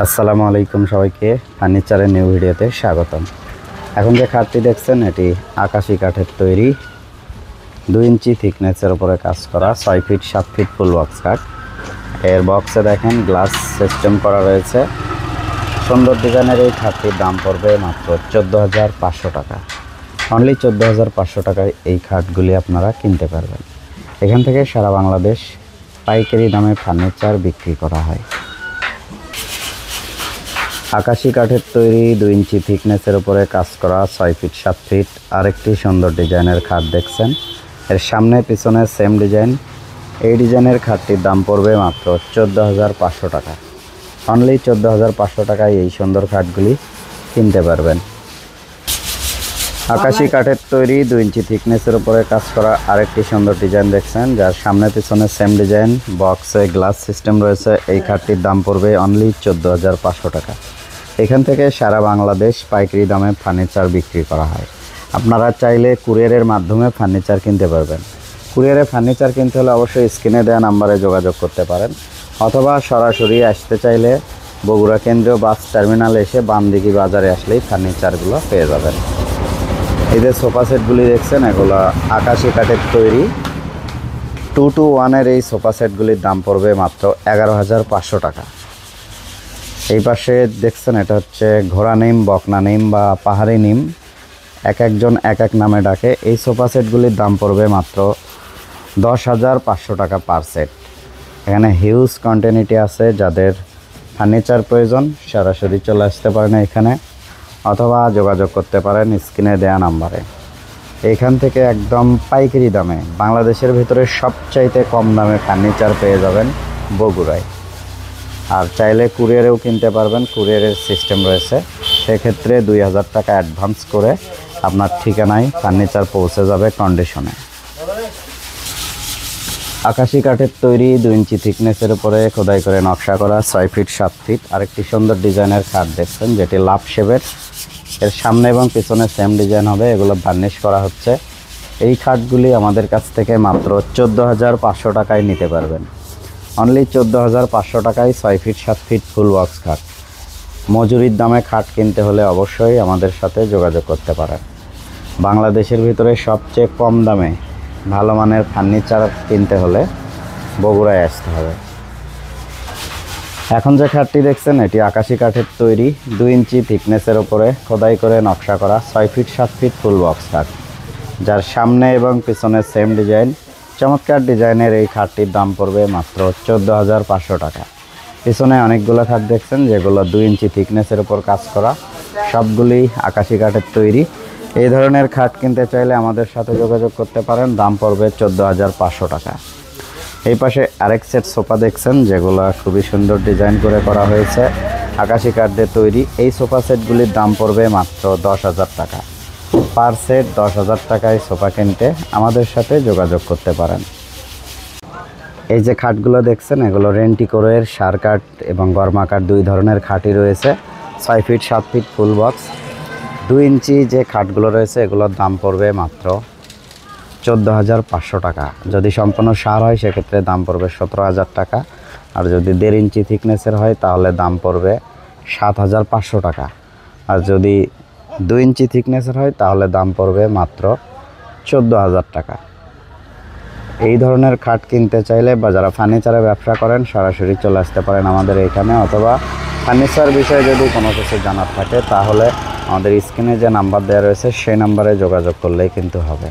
আসসালামু আলাইকুম সবাইকে ফার্নিচারের নিউ ভিডিওতে স্বাগতম। এখন যে খাটটি দেখছেন এটি আকাশি কাঠের তৈরি 2 ইঞ্চি থিকনেসের উপরে কাজ করা 6 ফিট 7 ফিট ফুল বক্স কাঠ। এর বক্সে দেখেন গ্লাস সিস্টেম করা রয়েছে। সুন্দর ডিজাইনের এই খাটটির দাম পড়বে মাত্র 14,500 টাকা। অনলি 14,500 টাকায় এই খাটগুলি আপনারা কিনতে পারবেন। এখান থেকে সারা বাংলাদেশ পাইকারি দামে ফার্নিচার বিক্রি করা হয়। আকাশি কাঠের তৈরি 2 ইঞ্চি থিকনেসের উপরে কাজ করা 6 ফিট 7 ফিট আরেকটি সুন্দর ডিজাইনের খাট দেখছেন। এর সামনে পিছনে সেম ডিজাইন। এই ডিজাইনের খাটটির দাম পড়বে মাত্র 14,500 টাকা। অনলি 14,500 টাকায় এই সুন্দর খাটগুলি কিনতে পারবেন। আকাশি কাঠের তৈরি 2 ইঞ্চি থিকনেসের উপরে কাজ করা আরেকটি সুন্দর ডিজাইন দেখছেন, যার সামনে পিছনে সেম ডিজাইন, বক্সে গ্লাস সিস্টেম রয়েছে। এই খাটটির দাম পড়বে অনলি 14,500 টাকা। এখান থেকে সারা বাংলাদেশ পাইকারি দামে ফার্নিচার বিক্রি করা হয়। আপনারা চাইলে কুরিয়ারের মাধ্যমে ফার্নিচার কিনতে পারবেন। কুরিয়ারে ফার্নিচার কিনতে হলে অবশ্যই স্ক্রিনে দেওয়া নাম্বারে যোগাযোগ করতে পারেন, অথবা সরাসরি আসতে চাইলে বগুড়া কেন্দ্রীয় বাস টার্মিনালে এসে বামদিঘি বাজারে আসলেই ফার্নিচারগুলো পেয়ে যাবেন। এই যে সোফা সেটগুলি দেখছেন, এগুলো আকাশি কাঠের তৈরি 2-to-1 এই সোফা সেটগুলির দাম পড়বে মাত্র 11,500 টাকা। এই পাশে দেখছেন, এটা হচ্ছে ঘোড়া নিম, বকনা নিম বা পাহাড়ি নিম, এক একজন এক এক নামে ডাকে। এই সোফা সেটগুলির দাম পড়বে মাত্র 10,500 টাকা পার সেট। এখানে হিউজ কোয়ান্টিটি আছে। যাদের ফার্নিচার প্রয়োজন সরাসরি চলে আসতে পারেন এখানে, অথবা যোগাযোগ করতে পারেন স্ক্রিনে দেওয়া নাম্বারে। এইখান থেকে একদম পাইকারি দামে বাংলাদেশের ভিতরে সবচাইতে কম দামে ফার্নিচার পেয়ে যাবেন বগুড়ায়। আর চাইলে কুরিয়ারেও কিনতে পারবেন, কুরিয়ারের সিস্টেম রয়েছে। সেক্ষেত্রে 2,000 টাকা অ্যাডভান্স করে আপনার ঠিকানায় ফার্নিচার পৌঁছে যাবে কন্ডিশনে। আকাশি কাঠের তৈরি 2 ইঞ্চি থিকনেসের উপরে খোদাই করে নকশা করা 6 ফিট 7 ফিট আরেকটি সুন্দর ডিজাইনের খাট দেখছেন, যেটি লাভ শেপের। এর সামনে এবং পিছনে সেম ডিজাইন হবে। এগুলো বার্নিশ করা হচ্ছে। এই খাটগুলি আমাদের কাছ থেকে মাত্র 14,500 টাকায় নিতে পারবেন। অনলি 14,500 টাকায় 6 ফিট 7 ফিট ফুল বক্স খাট। মজুরির দামে খাট কিনতে হলে অবশ্যই আমাদের সাথে যোগাযোগ করতে পারেন। বাংলাদেশের ভিতরে সবচেয়ে কম দামে ভালো মানের ফার্নিচার কিনতে হলে বগুড়ায় আসতে হবে। এখন যে খাটটি দেখছেন এটি আকাশি কাঠের তৈরি 2 ইঞ্চি থিকনেসের ওপরে খোদাই করে নকশা করা 6 ফিট 7 ফিট ফুল বক্স খাট, যার সামনে এবং পিছনে সেম ডিজাইন। চমৎকার ডিজাইনের এই খাটটির দাম পড়বে মাত্র 14,500 টাকা। পিছনে অনেকগুলো খাট দেখছেন যেগুলো 2 ইঞ্চি থিকনেসের উপর কাজ করা, সবগুলি আকাশি কাঠের তৈরি। এই ধরনের খাট কিনতে চাইলে আমাদের সাথে যোগাযোগ করতে পারেন। দাম পড়বে 14,500 টাকা। এই পাশে আরেক সেট সোফা দেখছেন, যেগুলো খুবই সুন্দর ডিজাইন করে করা হয়েছে আকাশি কাঠ দিয়ে তৈরি। এই সোফা সেটগুলির দাম পড়বে মাত্র 10,000 টাকা পার সেট। 10,000 টাকায় সোফা কিনতে আমাদের সাথে যোগাযোগ করতে পারেন। এই যে খাটগুলো দেখছেন, এগুলো রেন্টিকোরের সার কাঠ এবং গরমা কাঠ 2 ধরনের খাটই রয়েছে। 6 ফিট 7 ফিট ফুল বক্স 2 ইঞ্চি যে খাটগুলো রয়েছে, এগুলোর দাম পড়বে মাত্র 14,500 টাকা। যদি সম্পূর্ণ সার হয় সেক্ষেত্রে দাম পড়বে 17,000 টাকা। আর যদি 1.5 ইঞ্চি থিকনেসের হয় তাহলে দাম পড়বে 7,500 টাকা। আর যদি 2 ইঞ্চি থিকনেসের হয় তাহলে দাম পড়বে মাত্র 14,000 টাকা। এই ধরনের খাট কিনতে চাইলে বা যারা ফার্নিচারের ব্যবসা করেন সরাসরি চলে আসতে পারেন আমাদের এখানে, অথবা ফার্নিচার বিষয়ে যদি কোনো কিছু জানার থাকে তাহলে আমাদের স্ক্রিনে যে নাম্বার দেওয়া রয়েছে সেই নাম্বারে যোগাযোগ করলেই কিন্তু হবে।